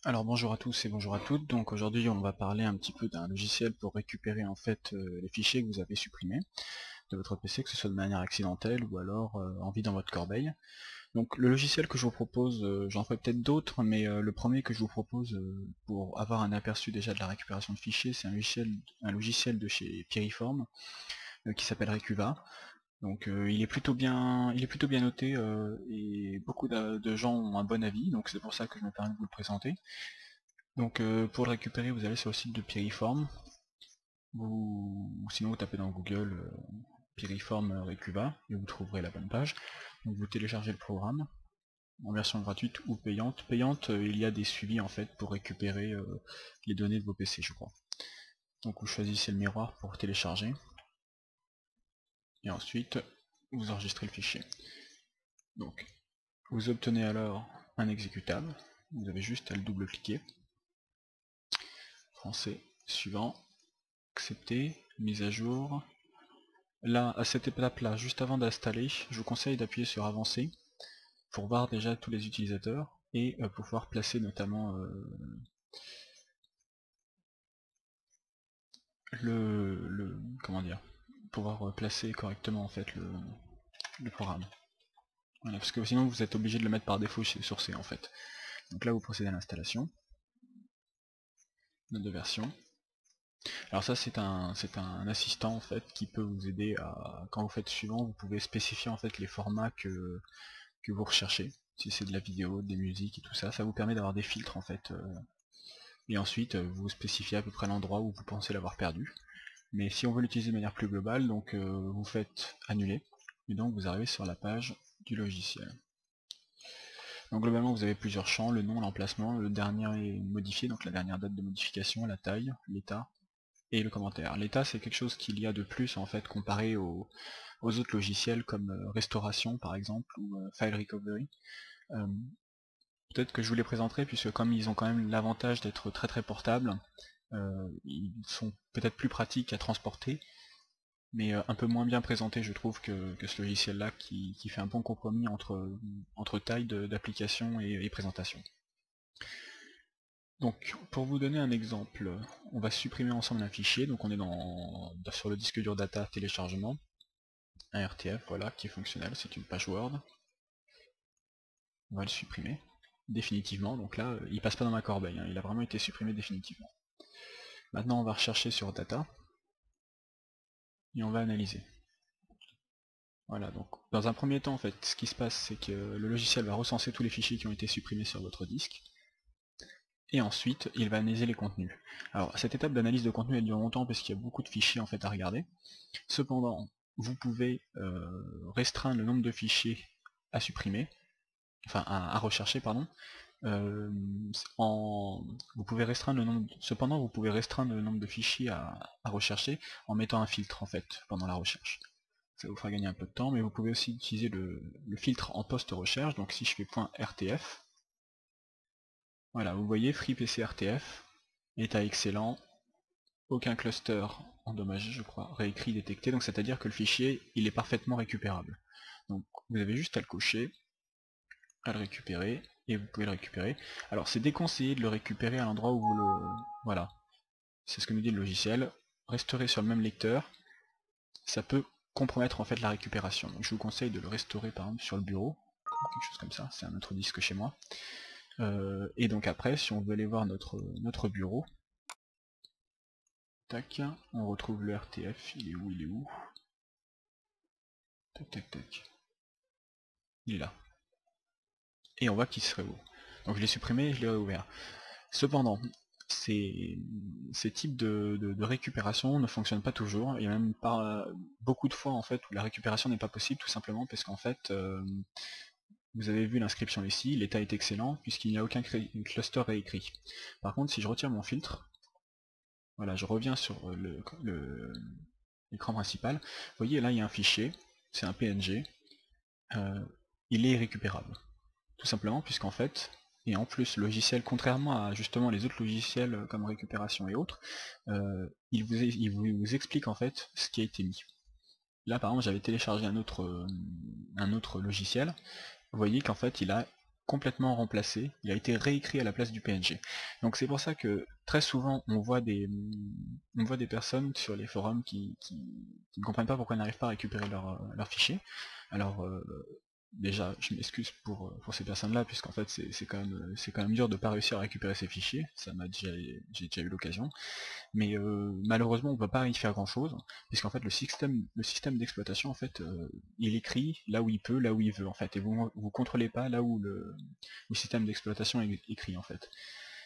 Alors bonjour à tous et bonjour à toutes. Donc aujourd'hui on va parler un petit peu d'un logiciel pour récupérer en fait les fichiers que vous avez supprimés de votre PC, que ce soit de manière accidentelle ou alors en vie dans votre corbeille. Donc le logiciel que je vous propose, j'en ferai peut-être d'autres, mais le premier que je vous propose pour avoir un aperçu déjà de la récupération de fichiers, c'est un logiciel de chez Piriform qui s'appelle Recuva. Donc il est plutôt bien noté et beaucoup de gens ont un bon avis, donc c'est pour ça que je me permets de vous le présenter. Donc pour le récupérer, vous allez sur le site de Piriform, ou sinon vous tapez dans Google Piriform Recuva et vous trouverez la bonne page. Donc vous téléchargez le programme en version gratuite ou payante. Payante, il y a des suivis en fait pour récupérer les données de vos PC, je crois. Donc vous choisissez le miroir pour télécharger et ensuite vous enregistrez le fichier. Donc vous obtenez alors un exécutable, vous avez juste à le double-cliquer. Français, suivant, accepter, mise à jour. Là, à cette étape-là, juste avant d'installer, je vous conseille d'appuyer sur avancer pour voir déjà tous les utilisateurs et pouvoir placer notamment comment dire, pouvoir placer correctement en fait le programme. Voilà, parce que sinon vous êtes obligé de le mettre par défaut sur C en fait. Donc là vous procédez à l'installation, note de version. Alors ça c'est un assistant en fait qui peut vous aider à, quand vous faites suivant, vous pouvez spécifier en fait les formats que vous recherchez. Si c'est de la vidéo, des musiques et tout ça, ça vous permet d'avoir des filtres en fait. Et ensuite vous spécifiez à peu près l'endroit où vous pensez l'avoir perdu. Mais si on veut l'utiliser de manière plus globale, donc vous faites annuler, et donc vous arrivez sur la page du logiciel. Donc globalement vous avez plusieurs champs, le nom, l'emplacement, le dernier est modifié, donc la dernière date de modification, la taille, l'état, et le commentaire. L'état c'est quelque chose qu'il y a de plus en fait comparé aux autres logiciels comme Restauration par exemple ou File Recovery. Peut-être que je vous les présenterai puisque comme ils ont quand même l'avantage d'être très très portables, ils sont peut-être plus pratiques à transporter, mais un peu moins bien présentés je trouve que ce logiciel là qui fait un bon compromis entre taille d'application et présentation. Donc pour vous donner un exemple, on va supprimer ensemble un fichier, donc on est sur le disque dur data téléchargement, un RTF voilà qui est fonctionnel, c'est une page Word. On va le supprimer définitivement, donc là il passe pas dans ma corbeille, hein, il a vraiment été supprimé définitivement. Maintenant on va rechercher sur data et on va analyser. Voilà, donc dans un premier temps en fait ce qui se passe c'est que le logiciel va recenser tous les fichiers qui ont été supprimés sur votre disque et ensuite il va analyser les contenus. Alors cette étape d'analyse de contenu elle dure longtemps parce qu'il y a beaucoup de fichiers en fait à regarder. Cependant vous pouvez restreindre le nombre de fichiers à supprimer, enfin à rechercher pardon. Vous pouvez restreindre le nombre. Cependant, vous pouvez restreindre le nombre de fichiers à rechercher en mettant un filtre en fait pendant la recherche. Ça vous fera gagner un peu de temps, mais vous pouvez aussi utiliser le filtre en post-recherche. Donc si je fais .rtf, voilà, vous voyez FreePC RTF, état excellent, aucun cluster endommagé, je crois, réécrit détecté. Donc c'est-à-dire que le fichier, il est parfaitement récupérable. Donc vous avez juste à le cocher, à le récupérer, et vous pouvez le récupérer. Alors c'est déconseillé de le récupérer à l'endroit où vous le... Voilà, c'est ce que nous dit le logiciel. Restaurer sur le même lecteur, ça peut compromettre en fait la récupération. Donc je vous conseille de le restaurer par exemple sur le bureau, quelque chose comme ça, c'est un autre disque chez moi. Et donc après, si on veut aller voir notre bureau, tac, on retrouve le RTF, il est où, il est où? Tac tac tac. Il est là. Et on voit qu'il se réouvre. Donc je l'ai supprimé et je l'ai réouvert. Cependant, ces types de récupération ne fonctionnent pas toujours, et même pas beaucoup de fois en fait où la récupération n'est pas possible, tout simplement parce qu'en fait, vous avez vu l'inscription ici, l'état est excellent puisqu'il n'y a aucun cluster réécrit. Par contre, si je retire mon filtre, voilà, je reviens sur l'écran principal, vous voyez là il y a un fichier, c'est un PNG, il est récupérable. Tout simplement puisqu'en fait, et en plus le logiciel, contrairement à justement les autres logiciels comme récupération et autres, il vous explique en fait ce qui a été mis. Là par exemple j'avais téléchargé un autre logiciel, vous voyez qu'en fait il a complètement remplacé, il a été réécrit à la place du PNG. Donc c'est pour ça que très souvent on voit des personnes sur les forums qui ne comprennent pas pourquoi ils n'arrivent pas à récupérer leur fichier. Alors déjà, je m'excuse pour ces personnes-là, puisqu'en fait c'est quand même dur de ne pas réussir à récupérer ces fichiers, j'ai déjà eu l'occasion, mais malheureusement on ne peut pas y faire grand-chose, puisqu'en fait le système d'exploitation en fait il écrit là où il peut, là où il veut en fait, et vous contrôlez pas là où le système d'exploitation est écrit en fait.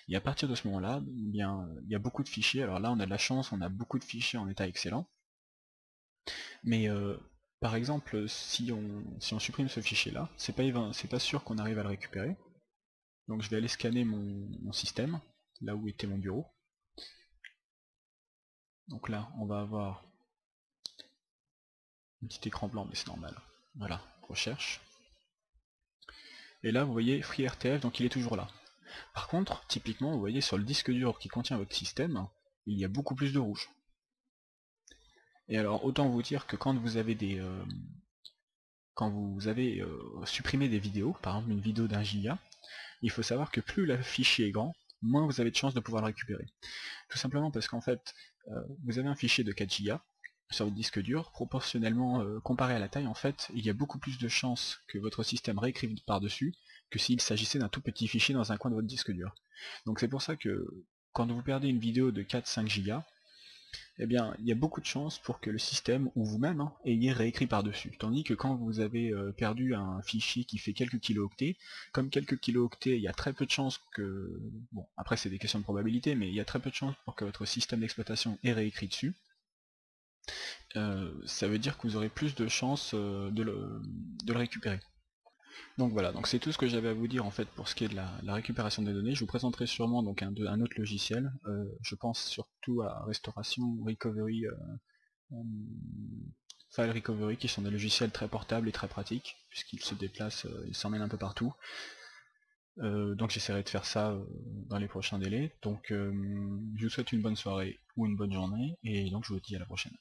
Et à partir de ce moment-là, eh bien, il y a beaucoup de fichiers. Alors là on a de la chance, on a beaucoup de fichiers en état excellent, mais par exemple, si on supprime ce fichier-là, c'est pas sûr qu'on arrive à le récupérer. Donc je vais aller scanner mon système, là où était mon bureau. Donc là, on va avoir un petit écran blanc, mais c'est normal. Voilà, recherche. Et là, vous voyez FreeRTF, donc il est toujours là. Par contre, typiquement, vous voyez sur le disque dur qui contient votre système, il y a beaucoup plus de rouge. Et alors, autant vous dire que quand vous avez supprimé des vidéos, par exemple une vidéo d'1 giga, il faut savoir que plus le fichier est grand, moins vous avez de chances de pouvoir le récupérer. Tout simplement parce qu'en fait, vous avez un fichier de 4 giga sur votre disque dur, proportionnellement comparé à la taille, en fait, il y a beaucoup plus de chances que votre système réécrive par-dessus que s'il s'agissait d'un tout petit fichier dans un coin de votre disque dur. Donc c'est pour ça que quand vous perdez une vidéo de 4-5 gigas, eh bien, il y a beaucoup de chances pour que le système, ou vous-même, ayez réécrit par-dessus. Tandis que quand vous avez perdu un fichier qui fait quelques kilooctets, comme quelques kilooctets, il y a très peu de chances que... Bon, après c'est des questions de probabilité, mais il y a très peu de chances pour que votre système d'exploitation ait réécrit dessus. Ça veut dire que vous aurez plus de chances de le récupérer. Donc voilà, donc c'est tout ce que j'avais à vous dire en fait pour ce qui est de la récupération des données. Je vous présenterai sûrement donc un autre logiciel. Je pense surtout à Restauration, Recovery, File Recovery, qui sont des logiciels très portables et très pratiques, puisqu'ils se déplacent, ils s'emmènent un peu partout. Donc j'essaierai de faire ça dans les prochains délais. Donc je vous souhaite une bonne soirée ou une bonne journée, et donc je vous dis à la prochaine.